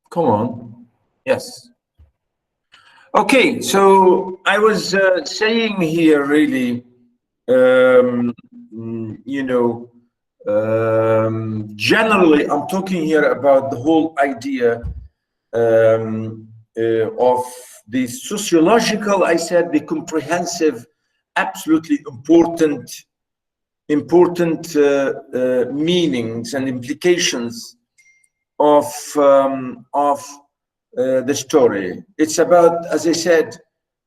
Come on. Yes. Okay, so I was saying here really, um, you know, generally, I'm talking here about the whole idea of the sociological, I said, the comprehensive, absolutely important meanings and implications of the story. It's about, as I said,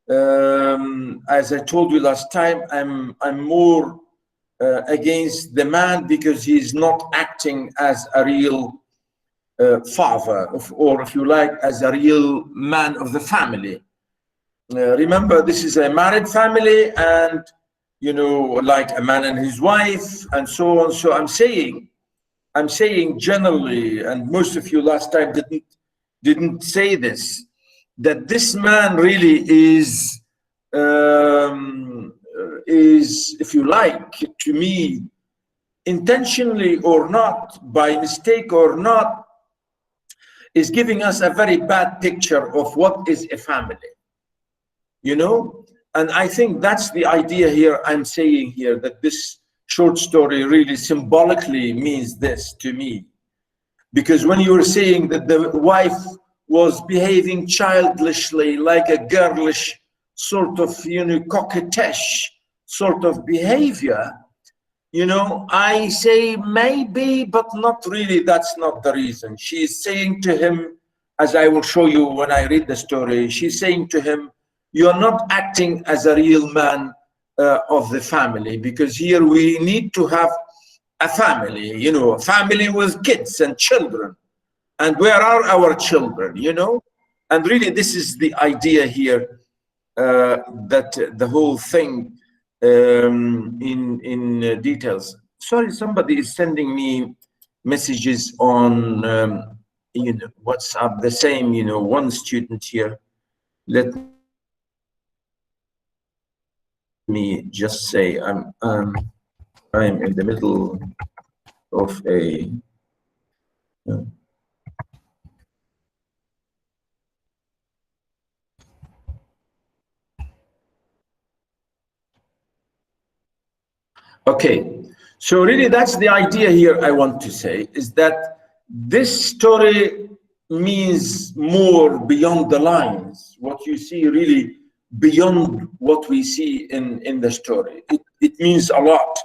as I told you last time, I'm more against the man because he's not acting as a real father, or if you like, as a real man of the family. Remember, this is a married family, and like a man and his wife, and so on. So I'm saying generally, and most of you last time didn't say this, that this man really is, if you like, to me, intentionally or not, by mistake or not, is giving us a very bad picture of what is a family, and I think that's the idea here. I'm saying here that this short story really symbolically means this to me, because when you were saying that the wife was behaving childishly, like a girlish sort of, coquettish sort of behavior, I say maybe, but not really. That's not the reason. She's saying to him, as I will show you when I read the story, she's saying to him, you're not acting as a real man of the family, because here we need to have a family, a family with kids and children. And where are our children, And really, this is the idea here, that the whole thing in details. Sorry, somebody is sending me messages on WhatsApp. The same, one student here. Let me just say I'm in the middle of a okay, so really that's the idea here I want to say, is that this story means more beyond the lines, what you see really beyond what we see in the story. It means a lot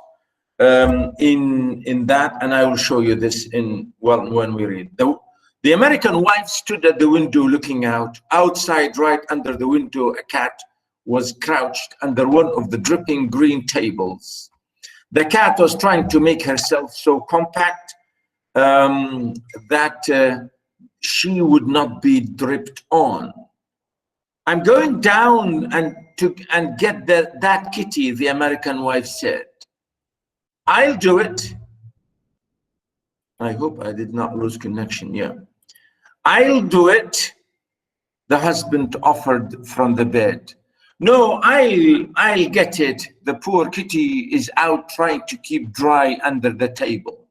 in that, and I will show you this when we read. The American wife stood at the window looking out. Outside, right under the window, a cat was crouched under one of the dripping green tables. The cat was trying to make herself so compact that she would not be dripped on. I'm going down and get that kitty, the American wife said. I'll do it. I hope I did not lose connection. Yeah. I'll do it, the husband offered from the bed. No, I'll get it. The poor kitty is out trying to keep dry under the table.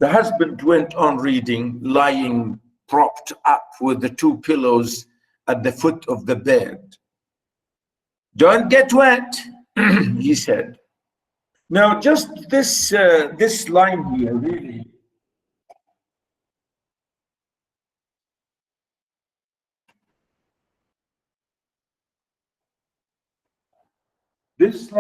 The husband went on reading, lying propped up with the two pillows at the foot of the bed. Don't get wet, he said. Now, just this line here, really. This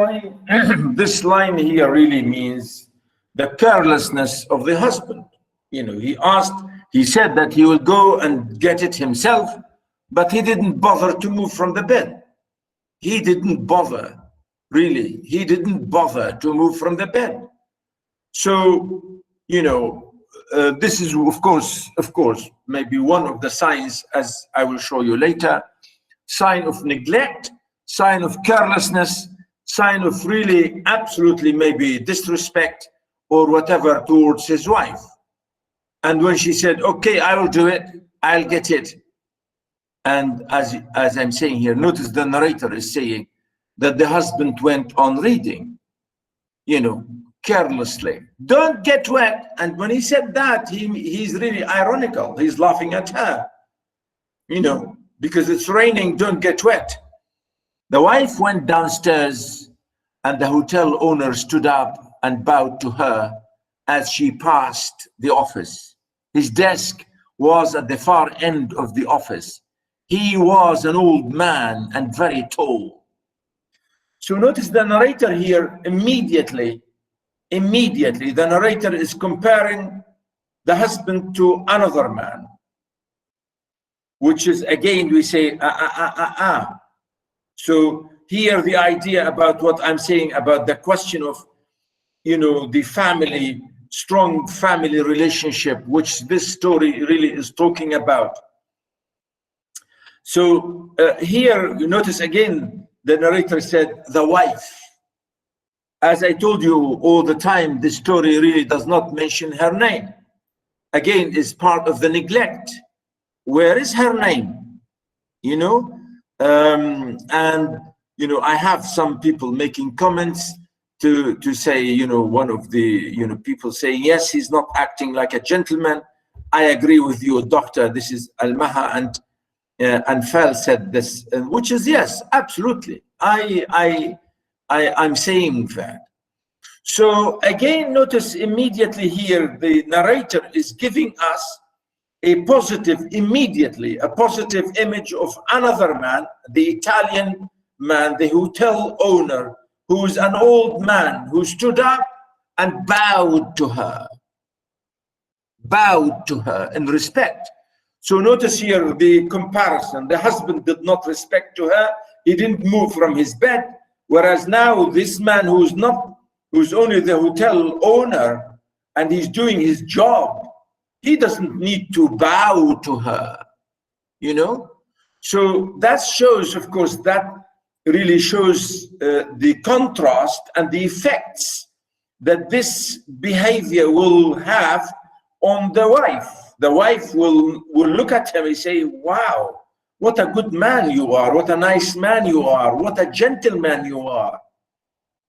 line here really means the carelessness of the husband. He said that he would go and get it himself, but he didn't bother to move from the bed. He didn't bother, really. He didn't bother to move from the bed. So, this is, of course, maybe one of the signs, as I will show you later, sign of neglect, sign of carelessness, sign of really absolutely maybe disrespect or whatever towards his wife. And when she said, okay, I will do it, I'll get it. And as I'm saying here, notice the narrator is saying that the husband went on reading, carelessly. Don't get wet. And when he said that, he's really ironical. He's laughing at her, you know, because it's raining, don't get wet. The wife went downstairs and the hotel owner stood up and bowed to her as she passed the office. His desk was at the far end of the office. He was an old man and very tall. So notice the narrator here immediately, the narrator is comparing the husband to another man, which is, again, we say, So here the idea about what I'm saying about the question of, you know, the family, strong family relationship, which this story really is talking about. So here you notice again, the narrator said, the wife. As I told you all the time, this story really does not mention her name. Again, is part of the neglect. Where is her name? You know, and you know, I have some people making comments to say, you know, one of the, you know, people saying, yes, he's not acting like a gentleman. I agree with you, doctor. This is Al-Maha and Fal said this, which is, yes, absolutely. I'm saying that. So again, notice immediately here, the narrator is giving us a positive, immediately, a positive image of another man, the Italian man, the hotel owner, who's an old man who stood up and bowed to her in respect. So notice here the comparison. The husband did not respect to her. He didn't move from his bed. Whereas now this man who's only the hotel owner and he's doing his job, he doesn't need to bow to her, you know? So that shows, of course, that really shows the contrast and the effects that this behavior will have on the wife. The wife will look at him and say, wow, what a good man you are, what a nice man you are, what a gentleman you are.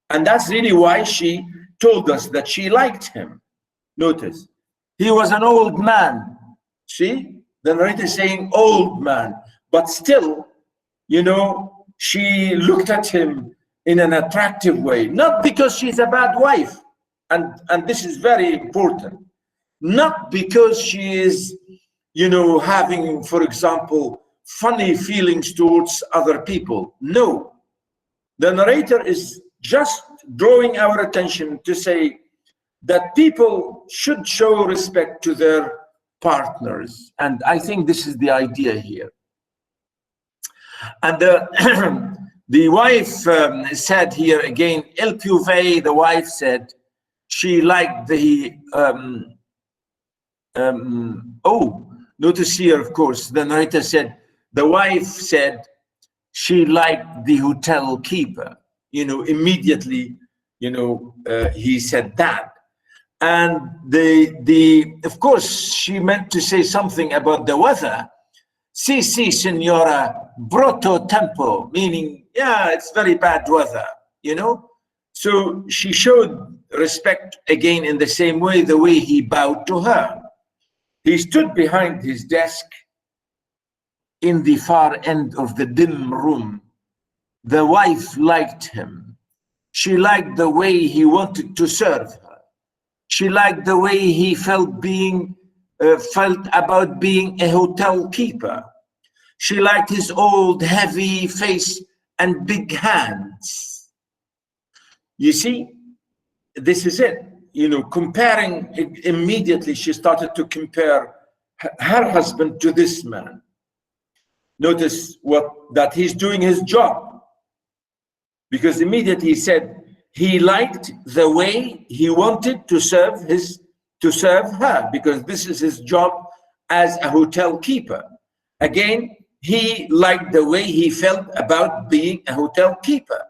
And that's really why she told us that she liked him. Notice, he was an old man. See, the narrator is saying old man, but still, you know, she looked at him in an attractive way, not because she's a bad wife. And this is very important. Not because she is, you know, having, for example, funny feelings towards other people. No, the narrator is just drawing our attention to say that people should show respect to their partners. And I think this is the idea here. And the wife said here again, El Piuve, the wife said, she liked the, notice here, of course, the narrator said, the wife said she liked the hotel keeper. You know, immediately, you know, he said that. And of course, she meant to say something about the weather. Si, signora, brutto tempo, meaning, yeah, it's very bad weather, you know? So she showed respect again in the same way, the way he bowed to her. He stood behind his desk in the far end of the dim room. The wife liked him. She liked the way he wanted to serve her. She liked the way he felt about being a hotel keeper. She liked his old, heavy face and big hands. You see, this is it. You know, comparing, immediately she started to compare her husband to this man. Notice that he's doing his job, because immediately he said he liked the way he wanted to serve her, because this is his job as a hotel keeper. Again, he liked the way he felt about being a hotel keeper.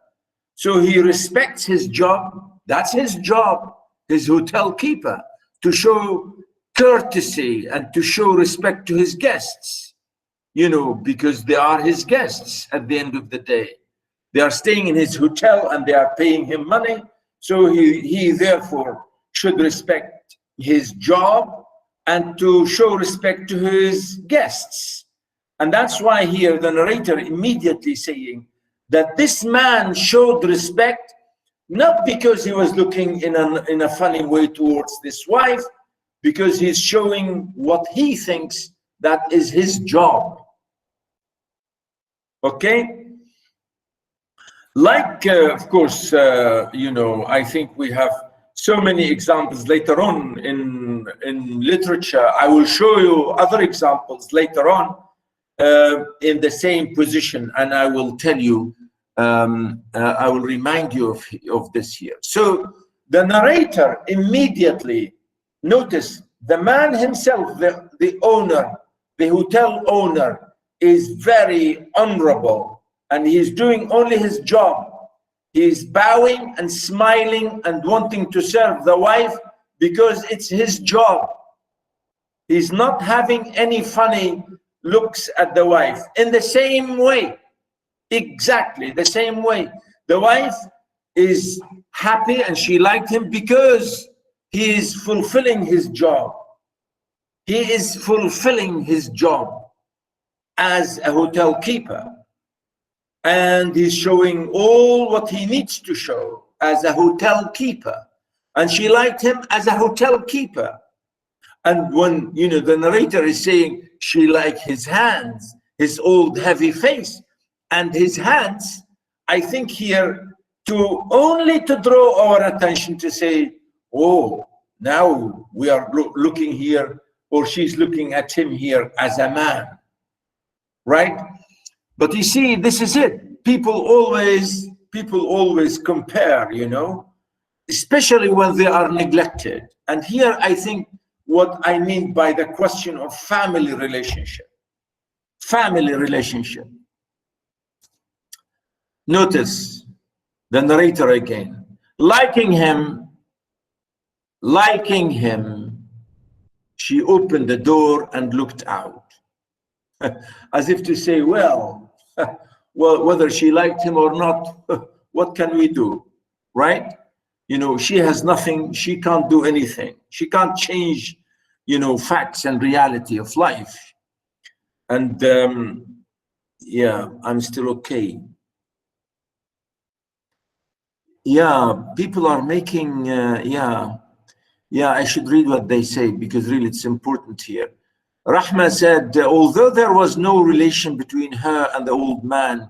So he respects his job. That's his job, his hotel keeper, to show courtesy and to show respect to his guests, you know, because they are his guests at the end of the day. They are staying in his hotel and they are paying him money. So he therefore should respect his job and to show respect to his guests. And that's why here the narrator immediately saying that this man showed respect, not because he was looking in a funny way towards this wife, because he's showing what he thinks that is his job. Okay? Like, of course, you know, I think we have so many examples later on in literature. I will show you other examples later on in the same position, and I will tell you, I will remind you of this here. So the narrator immediately, notice the man himself, the owner, the hotel owner, is very honorable, and he's doing only his job. He's bowing and smiling and wanting to serve the wife because it's his job. He's not having any funny looks at the wife. In the same way, exactly the same way, the wife is happy and she liked him because he is fulfilling his job. He is fulfilling his job as a hotel keeper. And he's showing all what he needs to show as a hotel keeper. And she liked him as a hotel keeper. And when, you know, the narrator is saying she liked his hands, his old heavy face, and his hands, I think here only to draw our attention to say, oh, now we are looking here, or she's looking at him here as a man, right? But you see, this is it. People always compare, you know, especially when they are neglected. And here I think what I mean by the question of family relationship. Family relationship. Notice the narrator again. Liking him, she opened the door and looked out. As if to say, well, whether she liked him or not, what can we do, right? You know, she has nothing, she can't do anything. She can't change, you know, facts and reality of life. And yeah, I'm still okay. Yeah, people are making, yeah, I should read what they say because really it's important here. Rahma said, although there was no relation between her and the old man,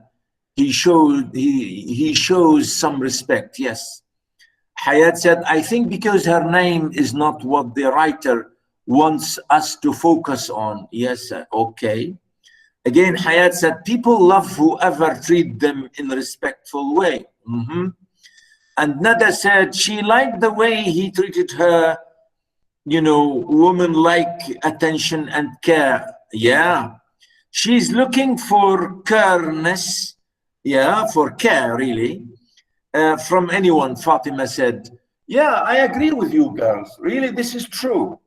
he shows some respect, yes. Hayat said, I think because her name is not what the writer wants us to focus on. Yes, okay. Again, Hayat said, people love whoever treat them in a respectful way. And Nada said, she liked the way he treated her, you know, woman-like attention and care. Yeah. She's looking for careness. Yeah, for care, really. From anyone, Fatima said. Yeah, I agree with you girls. Really, this is true.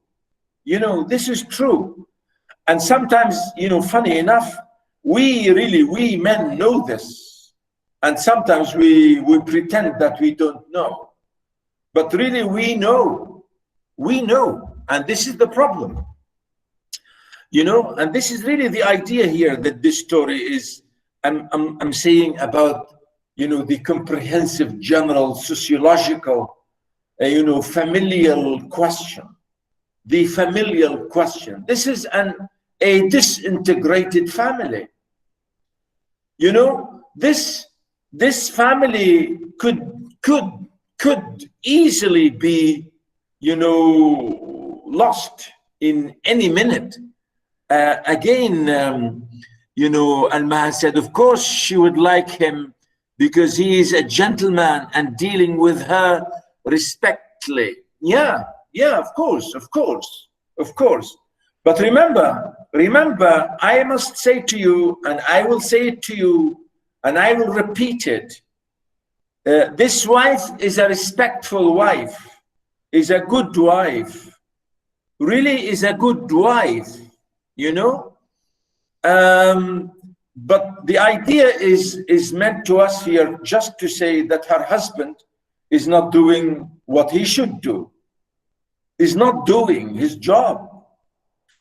You know, this is true. And sometimes, you know, funny enough, we men know this. And sometimes we pretend that we don't know. But really, we know. We know. And this is the problem. You know, and this is really the idea here that this story is, I'm saying about, you know, the comprehensive general sociological, you know, familial question. The familial question. This is a disintegrated family. You know, this family could easily be, you know, lost in any minute. Again, you know, Alma said, of course she would like him because he is a gentleman and dealing with her respectfully. Yeah, of course. But remember, I must say to you, and I will say it to you, and I will repeat it. This wife is a respectful wife, is a good wife, really is a good wife, you know. But the idea is meant to us here just to say that her husband is not doing what he should do. He's not doing his job.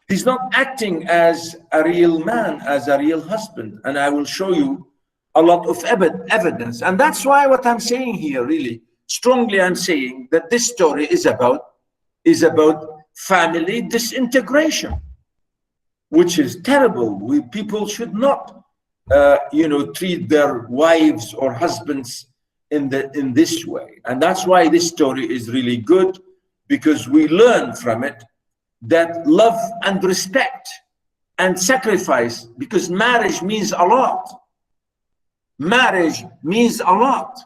He's not acting as a real man, as a real husband. And I will show you a lot of evidence. And that's why what I'm saying here, really strongly, I'm saying that this story is about family disintegration, which is terrible. People should not, treat their wives or husbands in this way. And that's why this story is really good, because we learn from it that love and respect and sacrifice, because marriage means a lot. Marriage means a lot.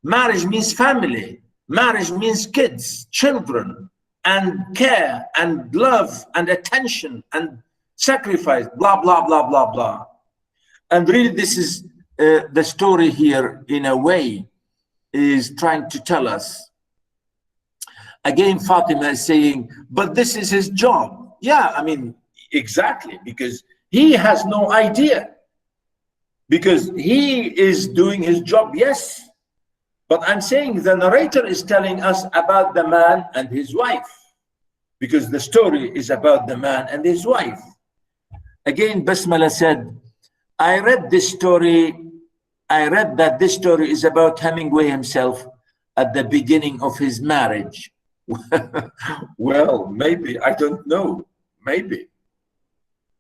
Marriage means family. Marriage means kids, children, and care and love and attention and sacrifice, blah, blah, blah, blah, blah. And really, this is the story here, in a way, is trying to tell us. Again, Fatima is saying, but this is his job. Yeah, I mean, exactly, because he has no idea. Because he is doing his job, yes. But I'm saying the narrator is telling us about the man and his wife, because the story is about the man and his wife. Again, Basmala said, I read that this story is about Hemingway himself at the beginning of his marriage. Well, maybe, I don't know, maybe.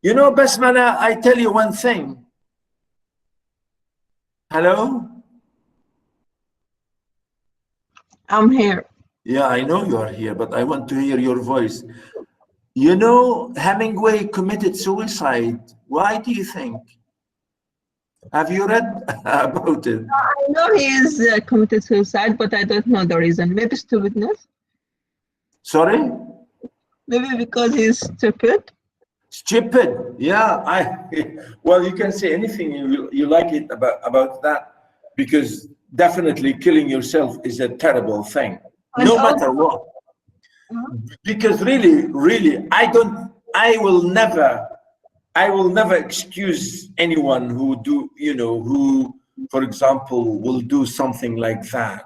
You know, Basmala, I tell you one thing. Hello? I'm here. Yeah, I know you are here, but I want to hear your voice. You know, Hemingway committed suicide. Why do you think? Have you read about it? I know he is committed suicide, but I don't know the reason. Maybe stupidness. Sorry? Maybe because he's stupid. Stupid, yeah. Well, you can say anything you like it about that, because definitely killing yourself is a terrible thing, no matter what. Because really, I will never excuse anyone who, for example, will do something like that.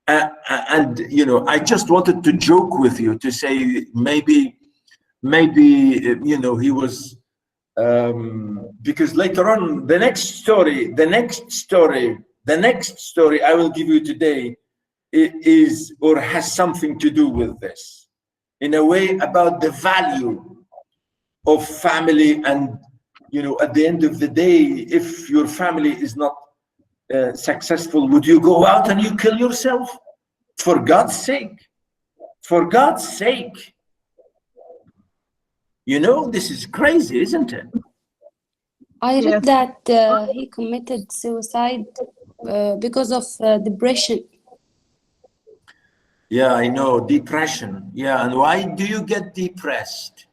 And I just wanted to joke with you to say maybe he was, because later on the next story I will give you today is or has something to do with this, in a way, about the value of family. And at the end of the day, if your family is not successful, would you go out and you kill yourself? For God's sake, for God's sake. This is crazy, isn't it? I read that he committed suicide because of depression. Yeah, I know, depression. Yeah, and why do you get depressed?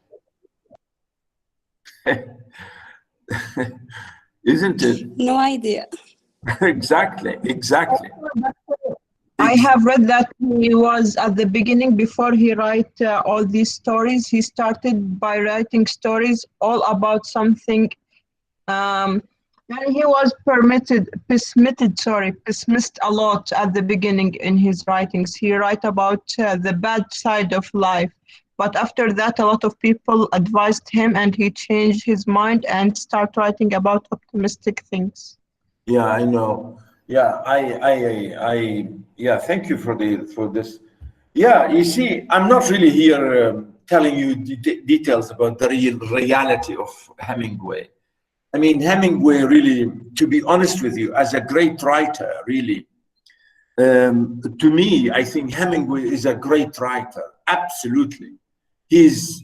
Isn't it? No idea. Exactly. I have read that he was at the beginning, before he write all these stories, he started by writing stories all about something. And he was pessimist a lot at the beginning in his writings. He write about the bad side of life. But after that, a lot of people advised him, and he changed his mind and start writing about optimistic things. Yeah, I know. Yeah, thank you for this. Yeah, you see, I'm not really here telling you details about the reality of Hemingway. I mean, Hemingway, really, to be honest with you, as a great writer, really, to me, I think Hemingway is a great writer. Absolutely. He's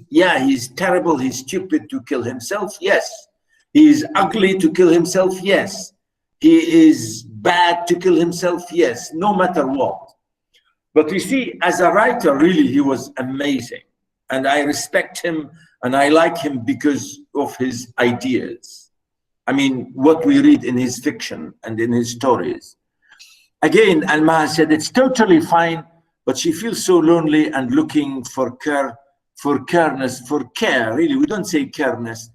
terrible. He's stupid to kill himself. Yes. He is ugly to kill himself. Yes. He is bad to kill himself. Yes. No matter what. But you see, as a writer, really, he was amazing. And I respect him and I like him because of his ideas. I mean, what we read in his fiction and in his stories. Again, Alma said, it's totally fine, but she feels so lonely and looking for care, really. We don't say careness.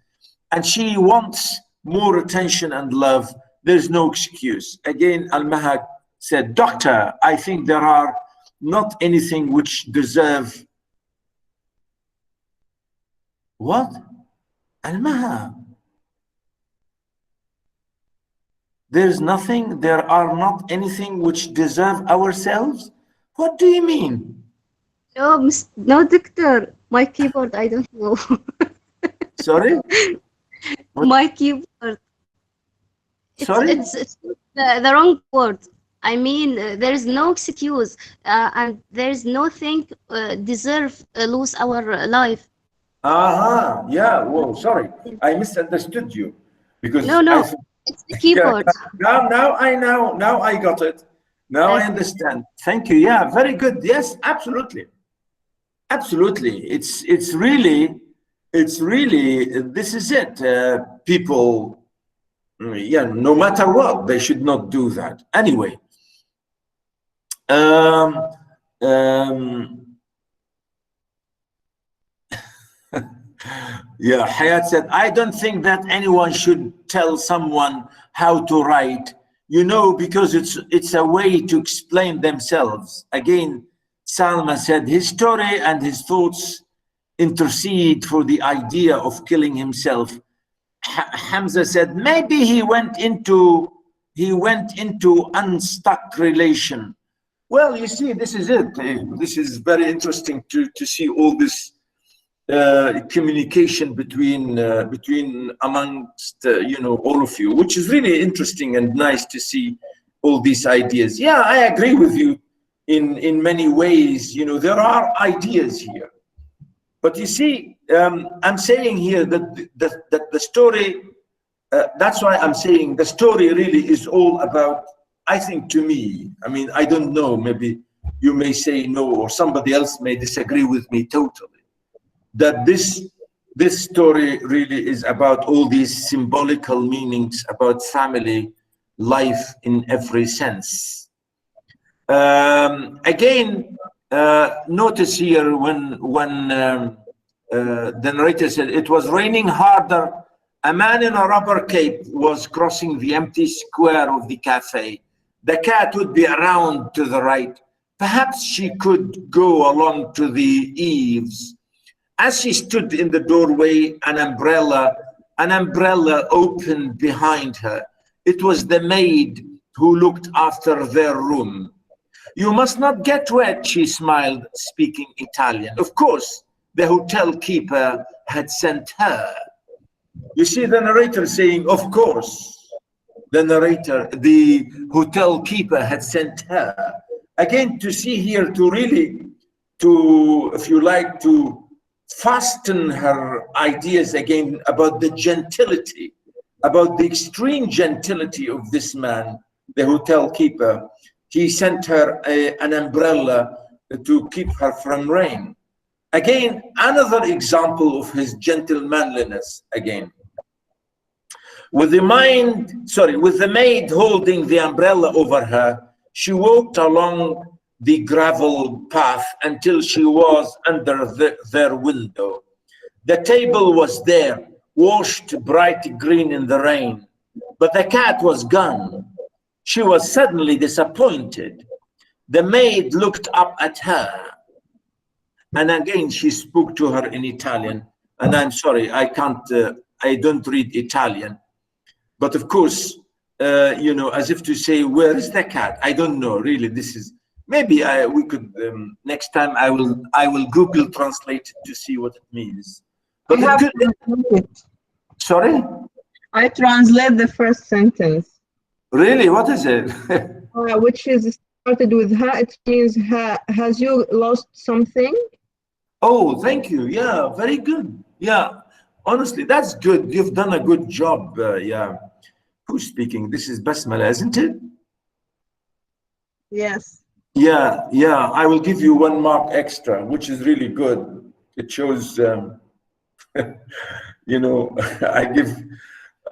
And she wants more attention and love. There's no excuse. Again, Alma said, "Doctor, I think there are not anything which deserve." What? Almaha. There's nothing, there are not anything which deserve ourselves? What do you mean? No, no, doctor. My keyboard, I don't know. Sorry? What? My keyboard. Sorry? It's the wrong word. I mean, there is no excuse, and there is nothing deserve lose our life. Aha, yeah, whoa, sorry. I misunderstood you because No, I no, think, it's the yeah, keyboard. now I got it. Now I Okay. understand. Thank you. Yeah, very good. Yes, absolutely. Absolutely. It's really, this is it. People, yeah, no matter what, they should not do that. Anyway, um, um, yeah, Hayat said, I don't think that anyone should tell someone how to write, because it's a way to explain themselves. Again, Salma said, his story and his thoughts intercede for the idea of killing himself. Hamza said, maybe he went into unstuck relation. Well, you see, this is it. This is very interesting to see all this communication between amongst all of you, which is really interesting and nice to see all these ideas. Yeah, I agree with you in many ways. There are ideas here, but you see, I'm saying here that the story. That's why I'm saying the story really is all about. I think, to me, I mean, I don't know. Maybe you may say no, or somebody else may disagree with me totally. That this story really is about all these symbolical meanings about family life in every sense. Again, notice here when the narrator said it was raining harder, a man in a rubber cape was crossing the empty square of the cafe. The cat would be around to the right. Perhaps she could go along to the eaves. As she stood in the doorway, an umbrella opened behind her. It was the maid who looked after their room. You must not get wet, she smiled, speaking Italian. Of course, the hotel keeper had sent her. You see the narrator saying, of course, the hotel keeper had sent her. Again, to see here, to really, if you like, to fasten her ideas again about the gentility, about the extreme gentility of this man, the hotel keeper. He sent her an umbrella to keep her from rain. Again, another example of his gentlemanliness again. With the maid holding the umbrella over her, she walked along the gravel path until she was under their window. The table was there, washed bright green in the rain, but the cat was gone. She was suddenly disappointed. The maid looked up at her, and again she spoke to her in Italian. And I'm sorry, I don't read Italian. But of course, as if to say, where is the cat? I don't know, really. This is, maybe we could, next time I will Google translate it to see what it means. But I have translated. Sorry? I translate the first sentence. Really? What is it? Which is started with ha. It means has you lost something? Oh, thank you. Yeah, very good. Yeah, honestly, that's good. You've done a good job. Yeah. Who's speaking? This is Basmala, isn't it? Yes. Yeah, yeah. I will give you 1 mark extra, which is really good. It shows,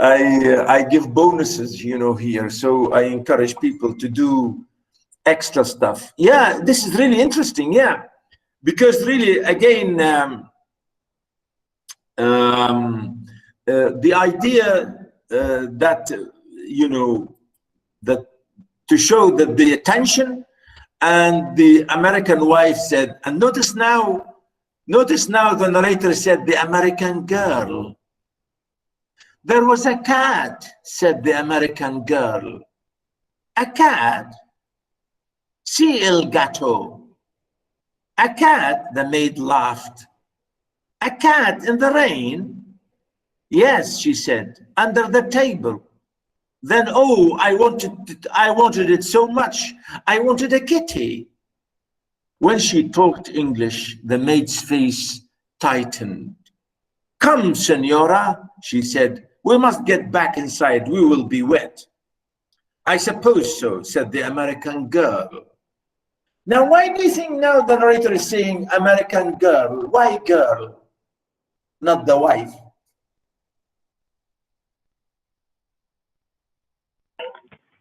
I give bonuses, here. So I encourage people to do extra stuff. Yeah, this is really interesting. Yeah, because really, again, the idea that that to show that the attention. And the American wife said, and notice now the narrator said, the American girl. There was a cat, said the American girl. A cat? Si el gato. A cat, the maid laughed. A cat in the rain? Yes, she said, under the table. Then, oh, I wanted it so much. I wanted a kitty. When she talked English, the maid's face tightened. Come, senora, she said, we must get back inside. We will be wet. I suppose so, said the American girl. Now, why do you think now the narrator is saying American girl? Why girl, not the wife?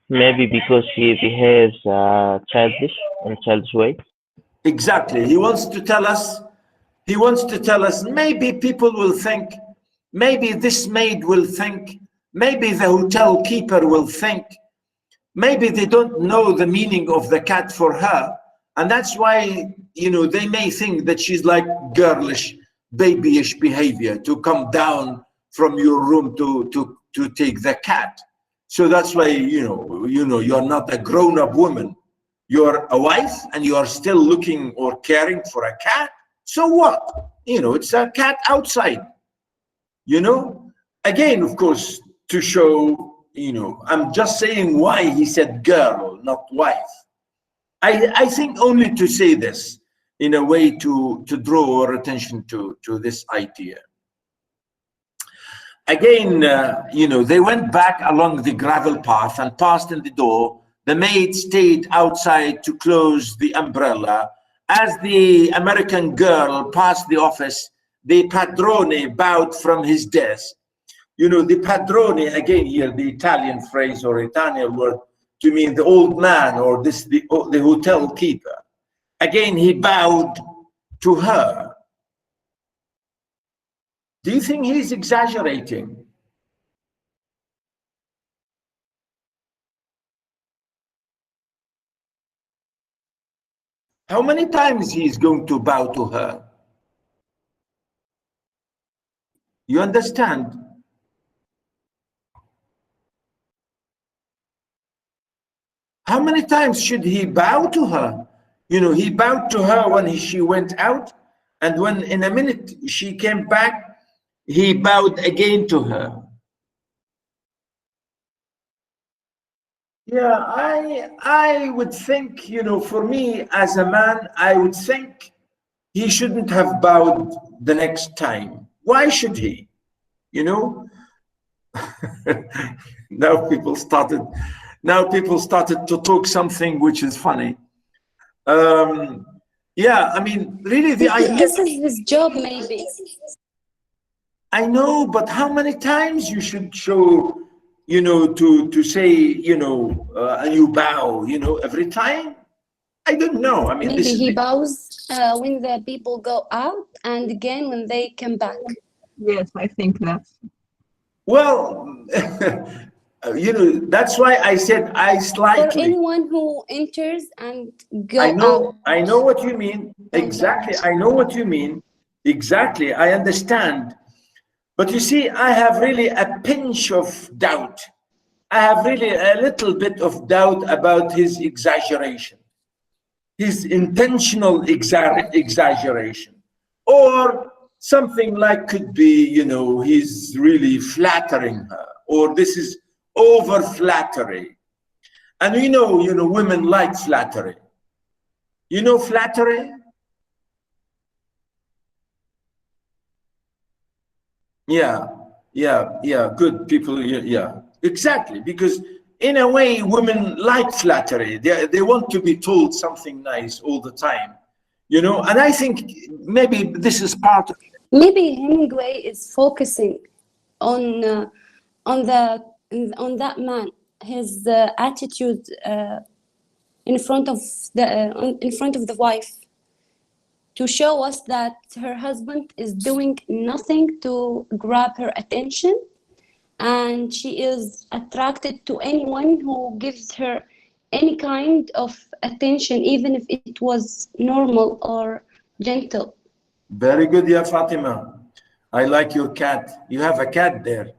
Maybe because she behaves childish in childish way. Exactly. He wants to tell us, maybe people will think, maybe this maid will think, maybe the hotel keeper will think, maybe they don't know the meaning of the cat for her. And that's why, they may think that she's like girlish, babyish behavior to come down from your room to take the cat. So that's why, you're not a grown-up woman. You're a wife and you are still looking or caring for a cat. So what? It's a cat outside. Again, of course, to show, I'm just saying why he said girl, not wife. I think only to say this in a way to draw our attention to this idea. Again, they went back along the gravel path and passed in the door. The maid stayed outside to close the umbrella. As the American girl passed the office, the padrone bowed from his desk. The padrone, again here, the Italian phrase or Italian word to mean the old man or the hotel keeper. Again, he bowed to her. Do you think he's exaggerating? How many times he's going to bow to her? You understand? How many times should he bow to her? He bowed to her when she went out, and when in a minute she came back, he bowed again to her. Yeah, I would think, for me as a man, I would think he shouldn't have bowed the next time. Why should he? Now people started to talk something which is funny. Yeah, I mean, really the idea. This is his job, maybe. I know, but how many times you should show, to say, and you bow, every time? I don't know. I mean, Maybe he bows when the people go out and again when they come back. Yes, I think that. Well, that's why I said I slightly. For anyone who enters and go out. I know what you mean. Exactly. I know what you mean. Exactly. I understand. But you see, I have really a pinch of doubt. I have really a little bit of doubt about his exaggeration, his intentional exaggeration, or something like could be, he's really flattering her, or this is over flattery. And women like flattery. Flattery? Yeah, good people, yeah, exactly, because in a way, women like flattery. They want to be told something nice all the time, and I think maybe this is part of it. Maybe Hemingway is focusing on that man, his attitude in front of the wife, to show us that her husband is doing nothing to grab her attention, and she is attracted to anyone who gives her any kind of attention, even if it was normal or gentle. Very good, yeah, Fatima. I like your cat. You have a cat there.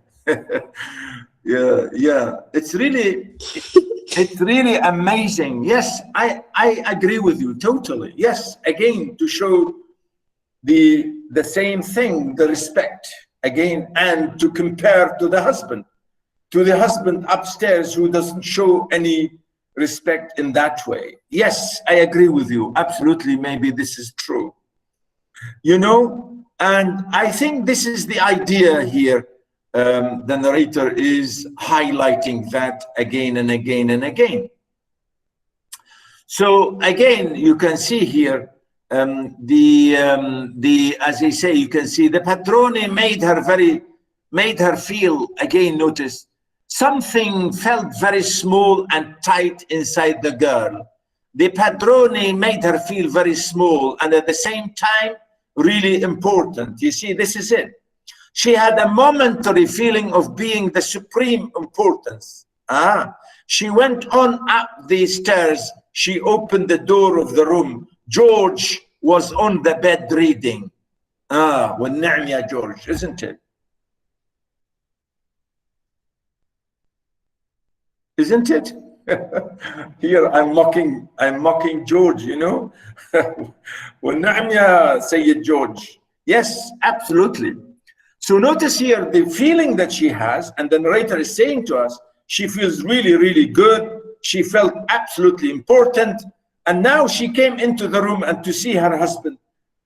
Yeah, yeah. It's really amazing. Yes, I agree with you totally. Yes, again, to show the same thing, the respect again, and to compare to the husband upstairs who doesn't show any respect in that way. Yes, I agree with you. Absolutely, maybe this is true. You know, and I think this is the idea here. The narrator is highlighting that again and again and again. So again, you can see here as they say, you can see the padrone made her feel, again, notice, something felt very small and tight inside the girl. The padrone made her feel very small and at the same time really important. You see, this is it. She had a momentary feeling of being the supreme importance. She went on up the stairs. She opened the door of the room. George was on the bed reading. والنعم يا George, isn't it? Isn't it? Here I'm mocking George, you know. والنعم يا Sayyid George. Yes, absolutely. So notice here the feeling that she has, and the narrator is saying to us, she feels really, really good. She felt absolutely important. And now she came into the room and to see her husband,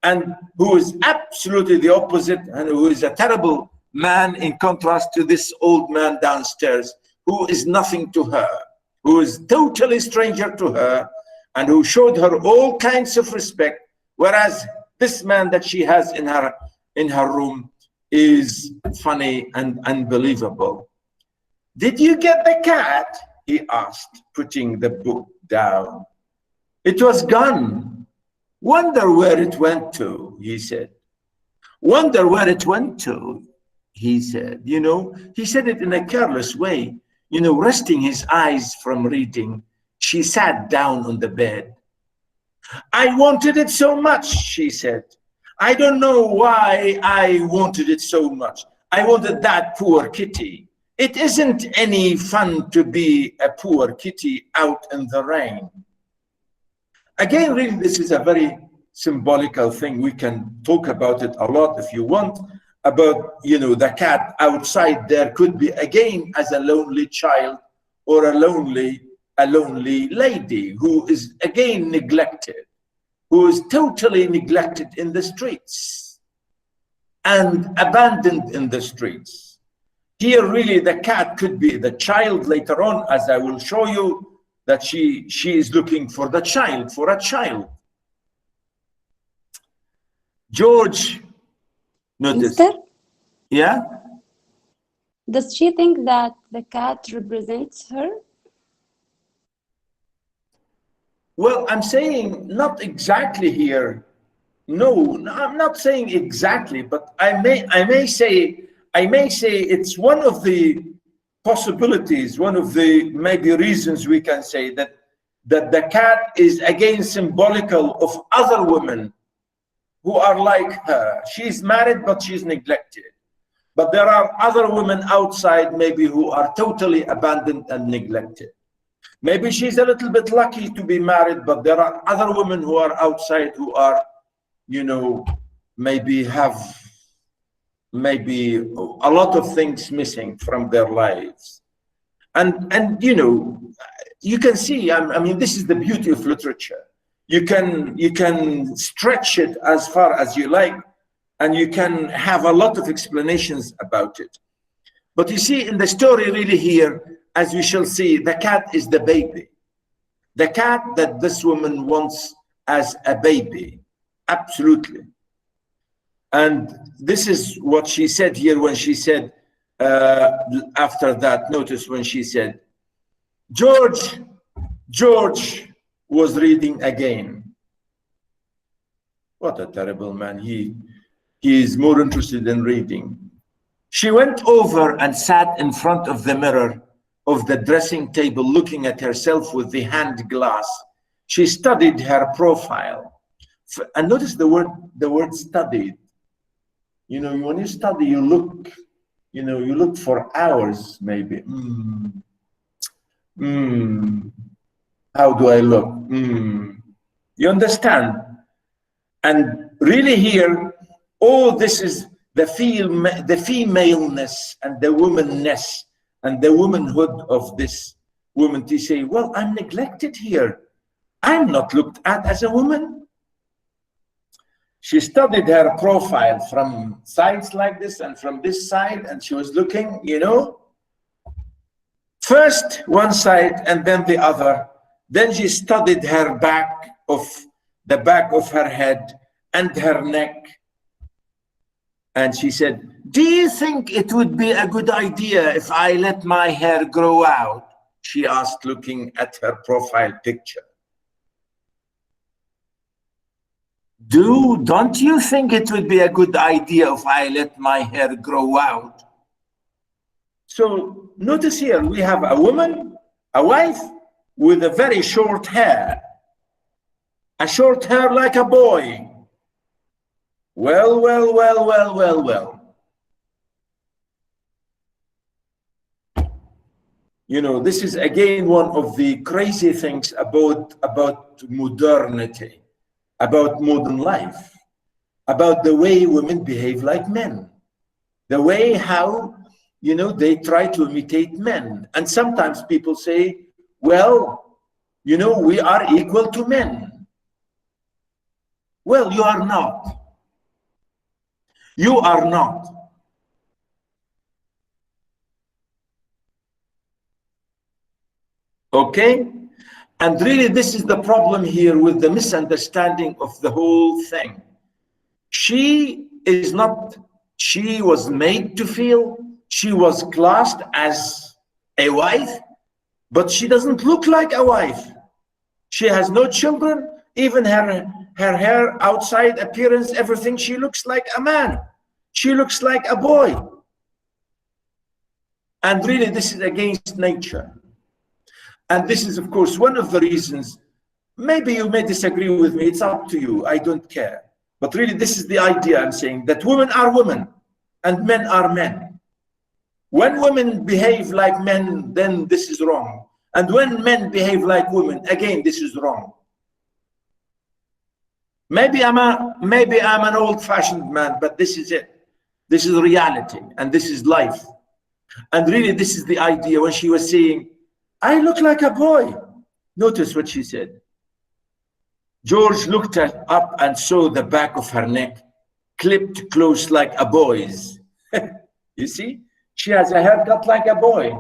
and who is absolutely the opposite, and who is a terrible man in contrast to this old man downstairs, who is nothing to her, who is totally stranger to her, and who showed her all kinds of respect, whereas this man that she has in her room is funny and unbelievable. Did you get the cat? He asked, putting the book down. It was gone. Wonder where it went to, he said. Wonder where it went to, he said. You know, he said it in a careless way, you know, resting his eyes from reading. She sat down on the bed. I wanted it so much, she said. I don't know why I wanted it so much. I wanted that poor kitty. It isn't any fun to be a poor kitty out in the rain. Again, really, this is a very symbolical thing. We can talk about it a lot if you want, about, you know, the cat outside there could be, again, as a lonely child or a lonely lady who is, again, neglected, who is totally neglected in the streets and abandoned in the streets. Here, really, the cat could be the child later on, as I will show you, that she is looking for the child, for a child. George, notice. Mister, Yeah? does she think that the cat represents her? Well, I'm saying not exactly here. No, I'm not saying exactly, but I may say it's one of the possibilities, one of the maybe reasons we can say that the cat is again symbolical of other women who are like her. She's married, but she's neglected. But there are other women outside maybe who are totally abandoned and neglected. Maybe she's a little bit lucky to be married, but there are other women who are outside who are, you know, maybe have maybe a lot of things missing from their lives. And you know, you can see, I mean, this is the beauty of literature. You can stretch it as far as you like, and you can have a lot of explanations about it. But you see, in the story really here, as we shall see, the cat is the baby. The cat that this woman wants as a baby, absolutely. And this is what she said here when she said, after that, notice when she said, George was reading again. What a terrible man. He is more interested in reading. She went over and sat in front of the mirror of the dressing table, looking at herself with the hand glass. She studied her profile. And notice the word studied. You know, when you study, you look, you know, you look for hours, maybe. How do I look? You understand? And really here, oh, this is the femaleness and the womanness and the womanhood of this woman to say, well, I'm neglected here. I'm not looked at as a woman. She studied her profile from sides like this and from this side, and she was looking, you know, first one side and then the other. Then she studied her back of the back of her head and her neck. And she said, do you think it would be a good idea if I let my hair grow out? She asked, looking at her profile picture. Don't you think it would be a good idea if I let my hair grow out? So notice here, we have a woman, a wife, with a very short hair. A short hair like a boy. Well. You know, this is again one of the crazy things about modernity, about modern life, about the way women behave like men, the way how, you know, they try to imitate men. And sometimes people say, well, you know, we are equal to men. Well, you are not. You are not. Okay? And really, this is the problem here with the misunderstanding of the whole thing. She is not, she was made to feel, she was classed as a wife, but she doesn't look like a wife. She has no children, even her hair, outside appearance, everything, she looks like a man. She looks like a boy. And really, this is against nature. And this is, of course, one of the reasons. Maybe you may disagree with me, it's up to you, I don't care. But really, this is the idea I'm saying, that women are women and men are men. When women behave like men, then this is wrong. And when men behave like women, again, this is wrong. Maybe I'm an old-fashioned man, but this is it. This is reality, and this is life. And really, this is the idea when she was saying, I look like a boy. Notice what she said. George looked up and saw the back of her neck, clipped close like a boy's. You see, she has a haircut like a boy.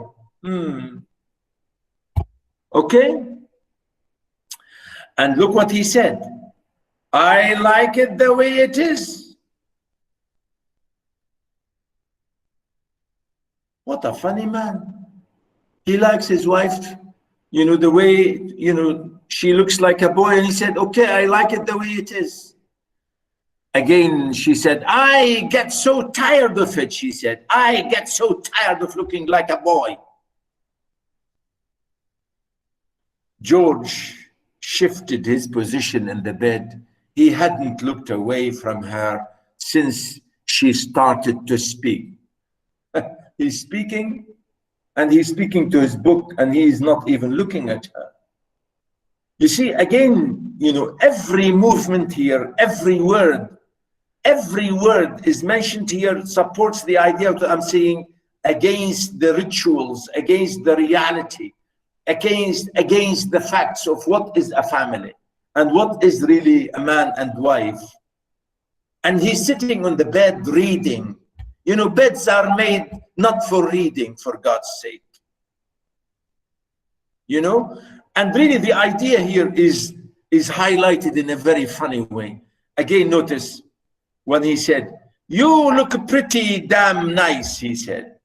Okay? And look what he said. I like it the way it is. What a funny man. He likes his wife, you know, the way, you know, she looks like a boy, and he said, okay, I like it the way it is. Again, she said, I get so tired of it, she said. I get so tired of looking like a boy. George shifted his position in the bed. He hadn't looked away from her since she started to speak. He's speaking, and he's speaking to his book, and he's not even looking at her. You see, again, you know, every movement here, every word is mentioned here, supports the idea of, I'm saying, against the rituals, against the reality, against the facts of what is a family and what is really a man and wife. And he's sitting on the bed reading. You know, beds are made not for reading, for God's sake. You know, and really the idea here is highlighted in a very funny way. Again, notice when he said, you look pretty damn nice, he said.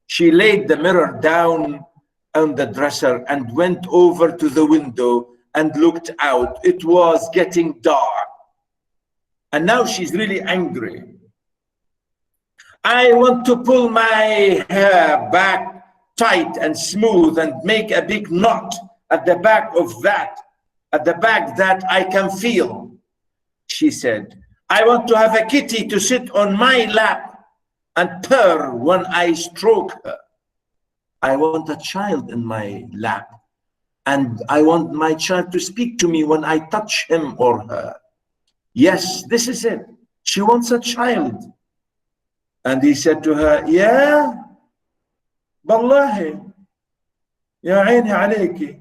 She laid the mirror down on the dresser and went over to the window and looked out. It was getting dark. And now she's really angry. I want to pull my hair back tight and smooth and make a big knot at the back of that, at the back that I can feel. She said, I want to have a kitty to sit on my lap and purr when I stroke her. I want a child in my lap, and I want my child to speak to me when I touch him or her. Yes, this is it. She wants a child. And he said to her, yeah, بالله يا عيني عليكي.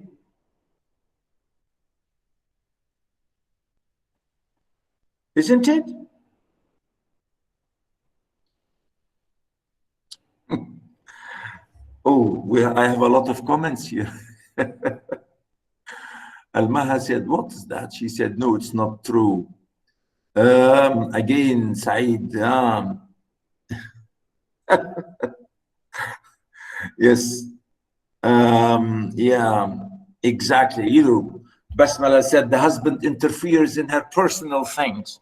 Isn't it? Oh, I have a lot of comments here. Almaha said, what is that? She said, no, it's not true. Again, Saeed, yes, yeah, exactly. You know, Basmala said the husband interferes in her personal things.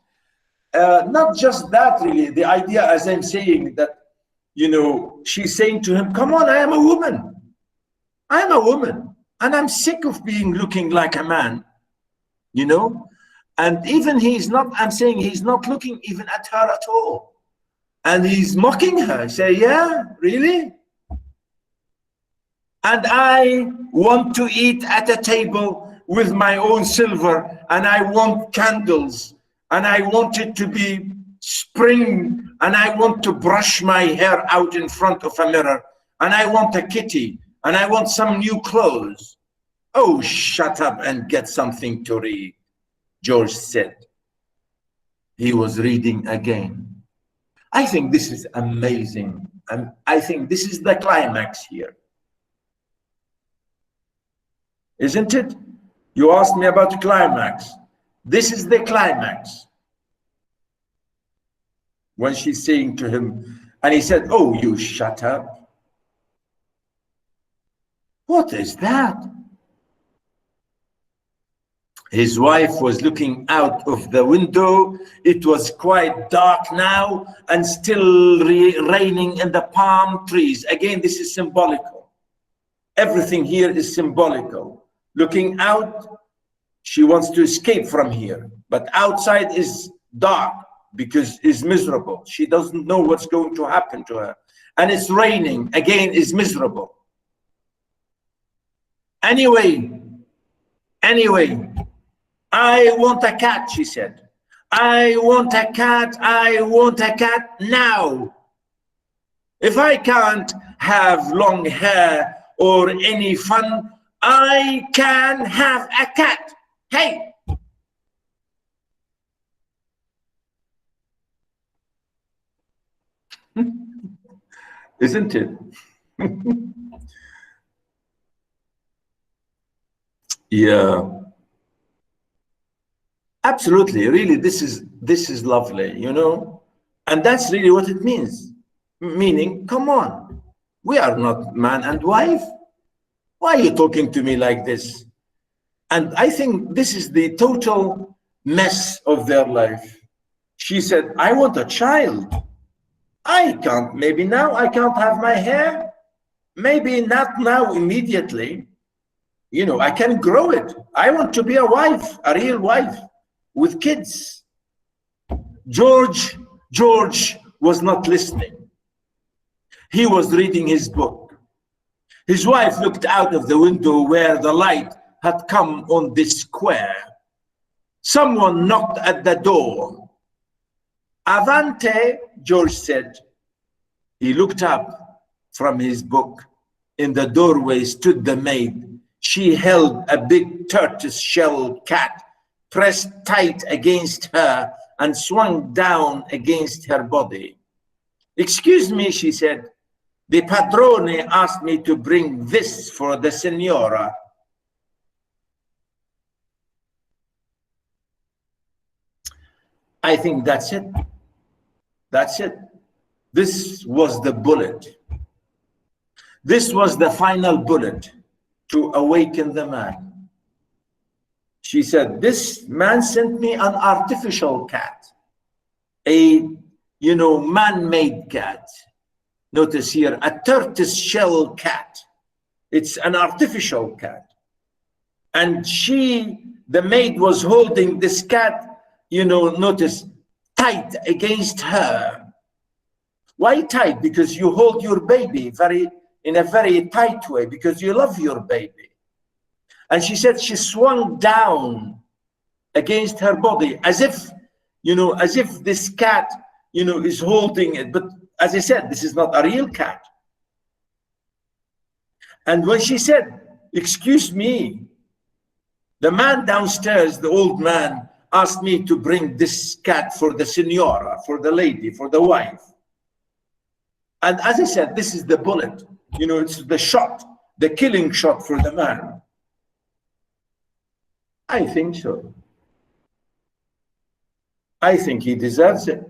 Not just that, really. The idea, as I'm saying, that, you know, she's saying to him, come on, I am a woman. I am a woman, and I'm sick of looking like a man, you know? And even he's not, I'm saying he's not looking even at her at all. And he's mocking her. Say, yeah, really? And I want to eat at a table with my own silver, and I want candles, and I want it to be spring, and I want to brush my hair out in front of a mirror, and I want a kitty, and I want some new clothes. Oh, shut up and get something to read, George said. He was reading again. I think this is amazing. And I think this is the climax here. Isn't it? You asked me about the climax. This is the climax. When she's saying to him, and he said, oh, you shut up. What is that? His wife was looking out of the window. It was quite dark now and still raining in the palm trees. Again, this is symbolical. Everything here is symbolical. Looking out, she wants to escape from here, but outside is dark because it's miserable. She doesn't know what's going to happen to her. And it's raining, again, is miserable. Anyway, I want a cat, she said. I want a cat now. If I can't have long hair or any fun, I can have a cat. Hey! Isn't it? Yeah. Absolutely, really, this is lovely, you know, and that's really what it means. Meaning, come on, we are not man and wife. Why are you talking to me like this? And I think this is the total mess of their life. She said, I want a child. I can't, maybe now I can't have my hair. Maybe not now immediately. You know, I can grow it. I want to be a wife, a real wife with kids. George was not listening. He was reading his book. His wife looked out of the window where the light had come on this square. Someone knocked at the door. Avante, George said. He looked up from his book. In the doorway stood the maid. She held a big tortoise-shell cat pressed tight against her and swung down against her body. Excuse me, she said. The padrone asked me to bring this for the signora. I think that's it. That's it. This was the bullet. This was the final bullet to awaken the man. She said, this man sent me an artificial cat, a, man-made cat. Notice here, a tortoise shell cat. It's an artificial cat. And the maid was holding this cat, notice, tight against her. Why tight? Because you hold your baby in a very tight way, because you love your baby. And she said she swung down against her body as if this cat, is holding it. But as I said, this is not a real cat. And when she said, "Excuse me," the man downstairs, the old man, asked me to bring this cat for the senora, for the lady, for the wife. And as I said, this is the bullet. It's the shot, the killing shot for the man. I think so. I think he deserves it.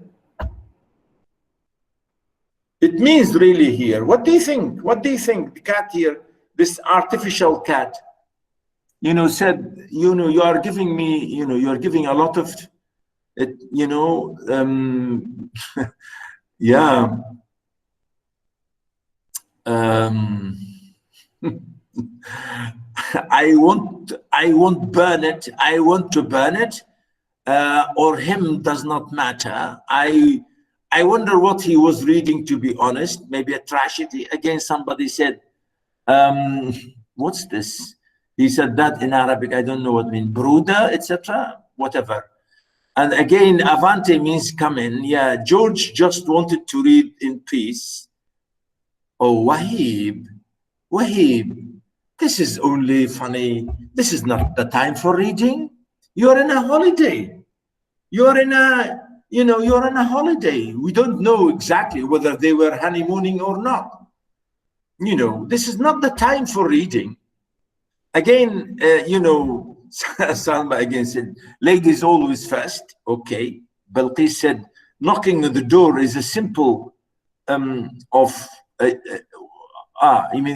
It means really here. What do you think? What do you think the cat here, this artificial cat, said, you are giving me, you are giving a lot of it, yeah. I won't burn it. I want to burn it, or him does not matter. I wonder what he was reading, to be honest. Maybe a tragedy. Again, somebody said, what's this? He said that in Arabic. I don't know what it means. Bruda, etc. Whatever. And again, Avante means come in. Yeah, George just wanted to read in peace. Oh, Wahib, this is only funny. This is not the time for reading. You're in a holiday. You're in a holiday. We don't know exactly whether they were honeymooning or not. This is not the time for reading. Again, Salma again said, ladies always first. Okay. Balqis said, knocking on the door is a symbol of,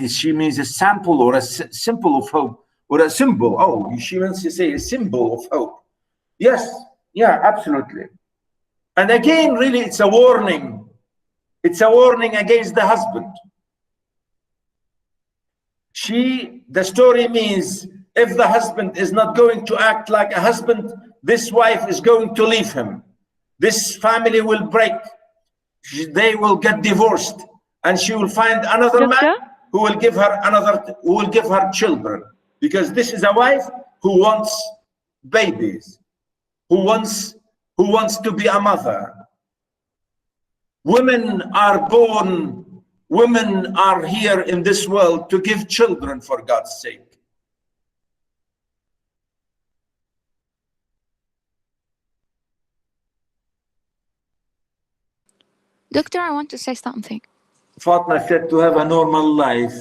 she means a sample or a symbol of hope, or a symbol. Oh, she wants to say a symbol of hope. Yes, yeah, absolutely. And again, really, it's a warning. It's a warning against the husband. The story means if the husband is not going to act like a husband, this wife is going to leave him. This family will break. They will get divorced, and she will find another man who will give her children, because this is a wife who wants babies, who wants to be a mother. Women are born, women are here in this world to give children, for God's sake. Doctor, I want to say something. Fatma said to have a normal life.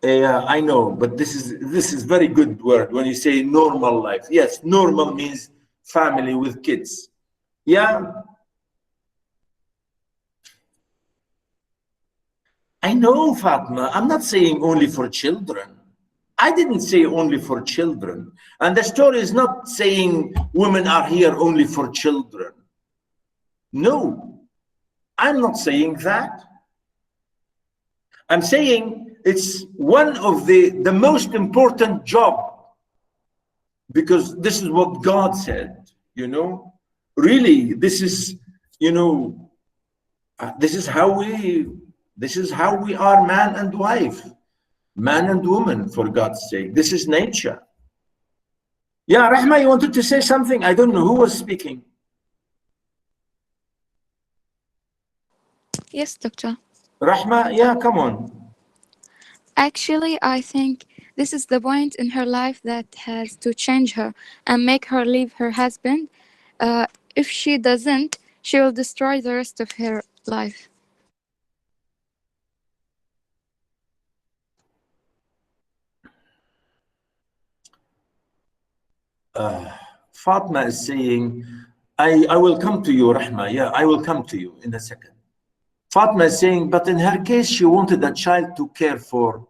Yeah, I know, but this is very good word when you say normal life. Yes, normal means family with kids. Yeah. I know, Fatma. I'm not saying only for children. I didn't say only for children. And the story is not saying women are here only for children. No, I'm not saying that. I'm saying it's one of the most important job, because this is what God said, really, this is, this is how we are, man and wife, man and woman, for God's sake. This is nature. Yeah, Rahma, you wanted to say something? I don't know who was speaking. Yes, doctor. Rahma, yeah, come on. Actually, I think this is the point in her life that has to change her and make her leave her husband. If she doesn't, she will destroy the rest of her life. Fatma is saying, I will come to you, Rahma. Yeah, I will come to you in a second. Fatma is saying, but in her case, she wanted a child to care for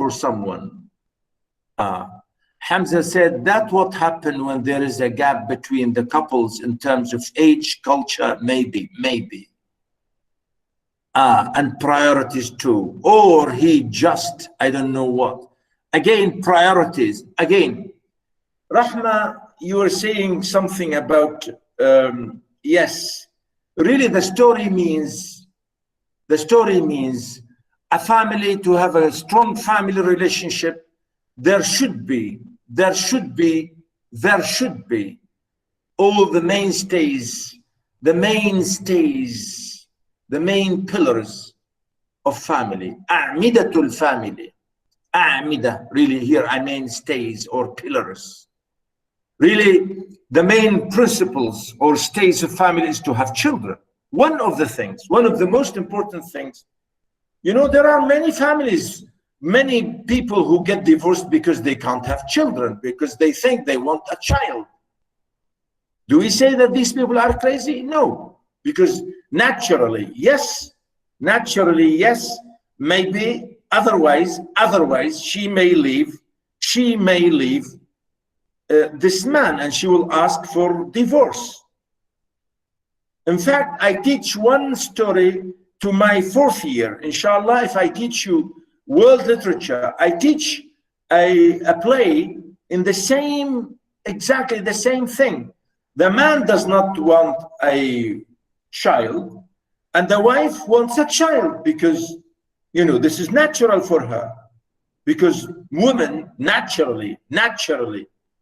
someone. Hamza said, that's what happened when there is a gap between the couples in terms of age, culture, maybe. And priorities too, or he just, I don't know what. Again, priorities. Again, Rahma, you were saying something about, yes, really the story means a family to have a strong family relationship. There should be all the mainstays, the main pillars of family. A'midatul family. A'mida, really here I mean stays or pillars. Really, the main principles or stays of family is to have children. One of the most important things, you know, there are many families, many people who get divorced because they can't have children, because they think they want a child. Do we say that these people are crazy? No, because naturally, yes, maybe otherwise she may leave this man and she will ask for divorce. In fact, I teach one story to my 4th year. Inshallah, if I teach you world literature, I teach a play in exactly the same thing. The man does not want a child, and the wife wants a child because, you know, this is natural for her. Because women naturally,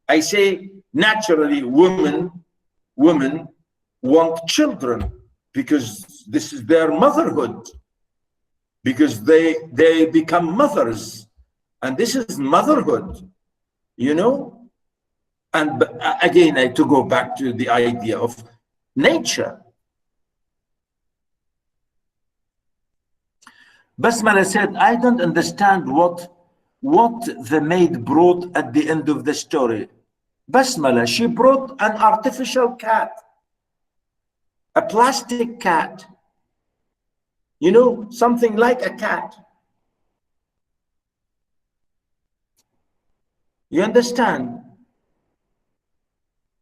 I say naturally, women want children because this is their motherhood, because they become mothers, and this is motherhood, you know. And again, to go back to the idea of nature. Basmala said, I don't understand what the maid brought at the end of the story. Basmala, she brought an artificial cat, a plastic cat, you know, something like a cat. You understand?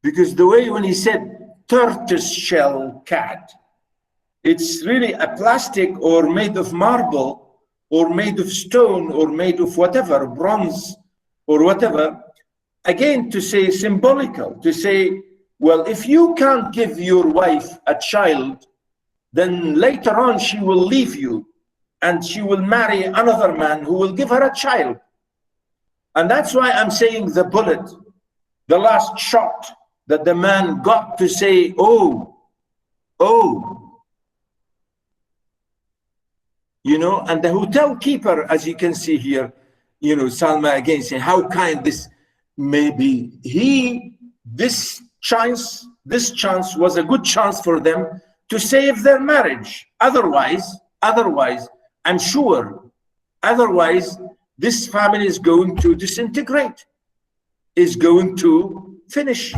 Because the way when he said tortoise shell cat, it's really a plastic or made of marble or made of stone or made of whatever, bronze or whatever. Again, to say symbolical, to say, well, if you can't give your wife a child, then later on she will leave you and she will marry another man who will give her a child. And that's why I'm saying the bullet, the last shot that the man got to say, oh, you know. And the hotel keeper, as you can see here, you know, Salma again saying how kind this, maybe this chance was a good chance for them to save their marriage. Otherwise, I'm sure, this family is going to disintegrate, is going to finish.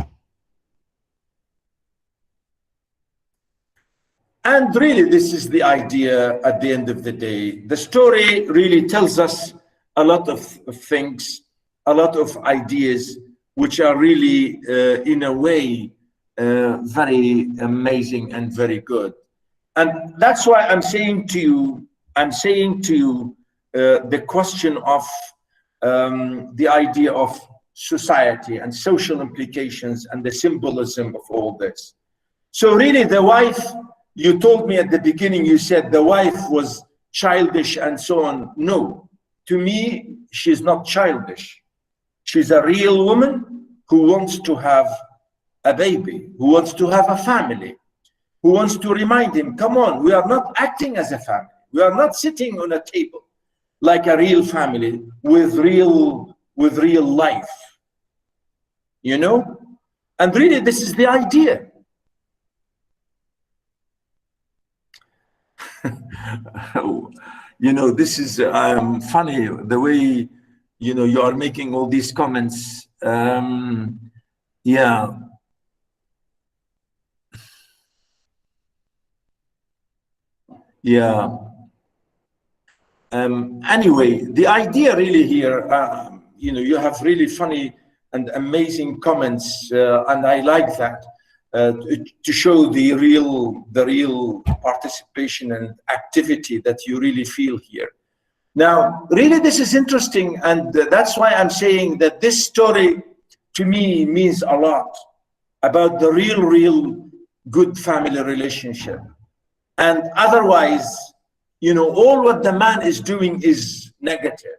And really, this is the idea at the end of the day. The story really tells us a lot of things, a lot of ideas, which are really, in a way, very amazing and very good. And that's why I'm saying to you, the question of the idea of society and social implications and the symbolism of all this. So really, the wife, you told me at the beginning, you said the wife was childish and so on. No, to me, she's not childish. She's a real woman who wants to have a baby, who wants to have a family, who wants to remind him, come on, we are not acting as a family. We are not sitting on a table like a real family with real life, you know? And really, this is the idea. You know, this is funny, the way, you know, you are making all these comments. Yeah. Yeah. Anyway, the idea really here, you know, you have really funny and amazing comments, and I like that. to show the real participation and activity that you really feel here. Now, really, this is interesting, and that's why I'm saying that this story to me means a lot about the real good family relationship. And otherwise, you know, all what the man is doing is negative.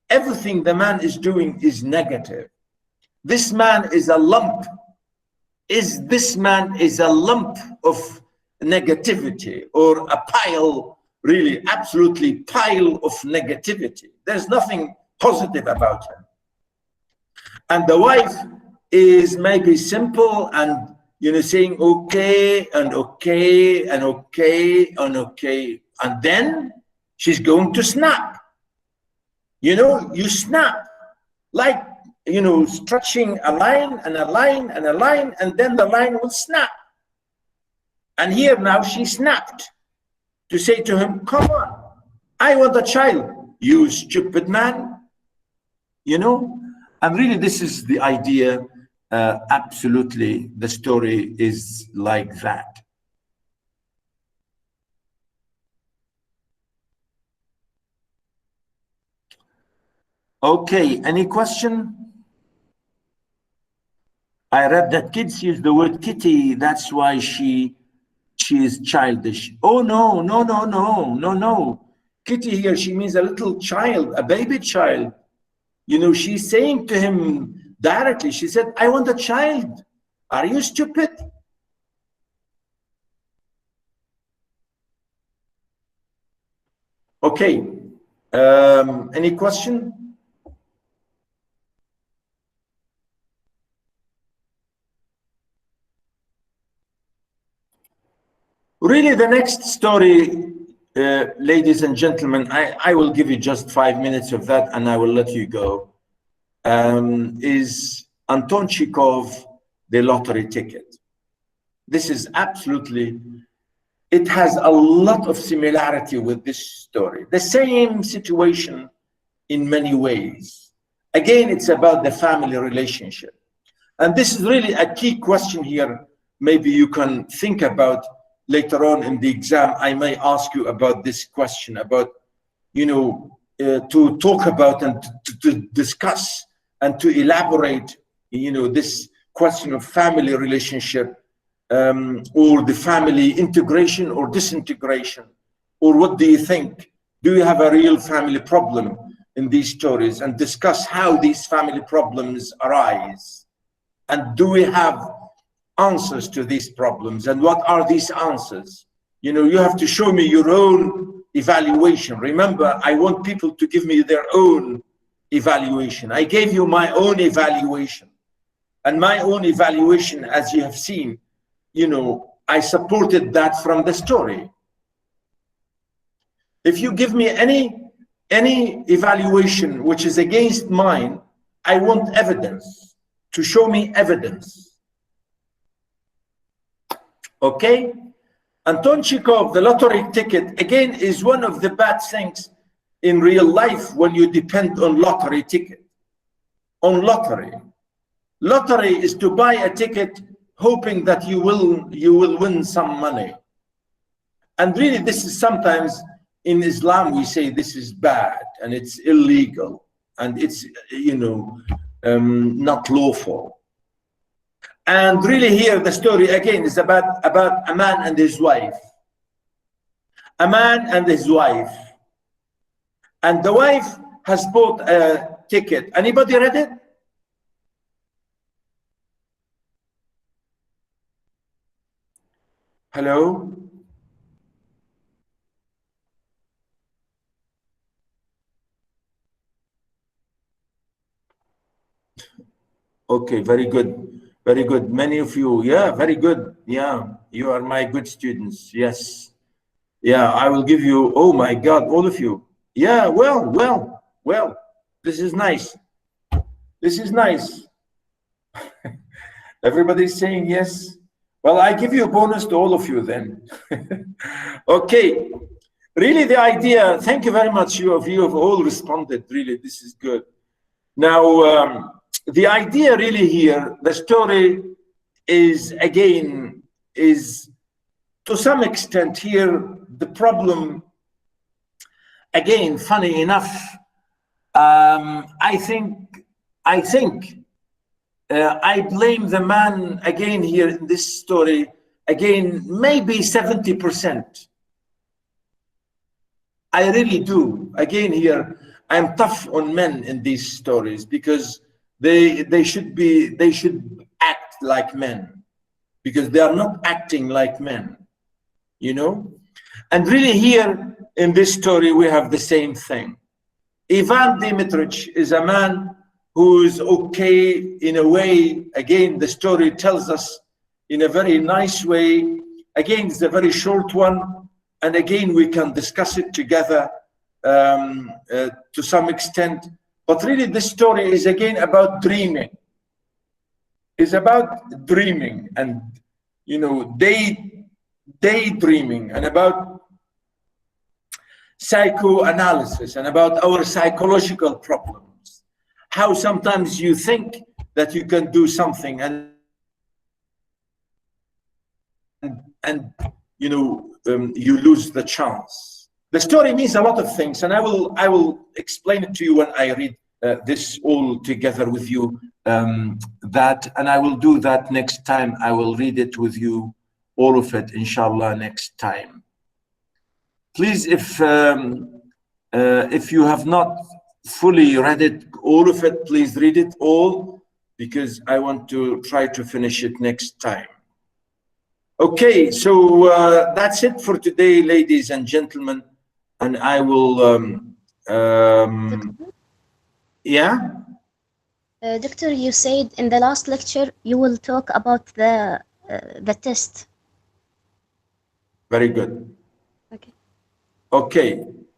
Everything the man is doing is negative. This man is a lump. This man is a lump of negativity, or a pile, really, absolutely pile of negativity. There's nothing positive about him. And the wife is maybe simple and, you know, saying okay and okay and okay and okay. And then she's going to snap. You know, you snap like, you know, stretching a line and a line and a line, and then the line will snap. And here now she snapped to say to him, come on, I want a child, you stupid man. You know, and really this is the idea. Absolutely, the story is like that. Okay, any question? I read that kids use the word kitty, that's why she is childish. Oh no, no, no, no, no, no. Kitty here, she means a little child, a baby child. You know, she's saying to him directly, she said, I want a child. Are you stupid? Okay, any question? Really, the next story, ladies and gentlemen, I will give you just 5 minutes of that and I will let you go, is Anton Chekhov, The Lottery Ticket. This is absolutely, it has a lot of similarity with this story. The same situation in many ways. Again, it's about the family relationship. And this is really a key question here. Maybe you can think about later on in the exam. I may ask you about this question, about, you know, to talk about and to discuss and to elaborate, you know, this question of family relationship, or the family integration or disintegration, or what do you think? Do you have a real family problem in these stories? And discuss how these family problems arise. And do we have answers to these problems, and what are these answers? You know, you have to show me your own evaluation. Remember, I want people to give me their own evaluation. I gave you my own evaluation, and my own evaluation, as you have seen, you know, I supported that from the story. If you give me any evaluation which is against mine, I want evidence, to show me evidence. Okay, Anton Chekhov, The Lottery Ticket, again, is one of the bad things in real life when you depend on lottery ticket, on lottery. Lottery is to buy a ticket hoping that you will win some money. And really, this is sometimes in Islam, we say this is bad and it's illegal and it's, you know, not lawful. And really here, the story again is about a man and his wife. A man and his wife. And the wife has bought a ticket. Anybody read it? Hello? Okay, very good. Very good. Many of you, yeah, very good. Yeah, you are my good students. Yes. Yeah, I will give you, oh my God, all of you. Yeah, well, this is nice. This is nice. Everybody's saying yes. Well, I give you a bonus to all of you then. Okay. Really the idea, thank you very much. You have all responded. Really, this is good. Now, the idea really here, the story is again, is to some extent here, the problem, again, funny enough, I think I blame the man again here in this story, again, maybe 70%. I really do. Again here, I'm tough on men in these stories because they should act like men, because they are not acting like men, you know? And really here in this story, we have the same thing. Ivan Dimitrich is a man who is okay in a way. Again, the story tells us in a very nice way. Again, it's a very short one. And again, we can discuss it together to some extent. But really, this story is again about dreaming. It's about dreaming and, you know, daydreaming, and about psychoanalysis and about our psychological problems. How sometimes you think that you can do something and you know, you lose the chance. The story means a lot of things, and I will explain it to you when I read this all together with you. And I will do that next time. I will read it with you, all of it, inshallah, next time. Please, if you have not fully read it, all of it, please read it all, because I want to try to finish it next time. Okay, so that's it for today, ladies and gentlemen, and I will, yeah? Doctor, you said in the last lecture you will talk about the test. Very good. Okay. Okay.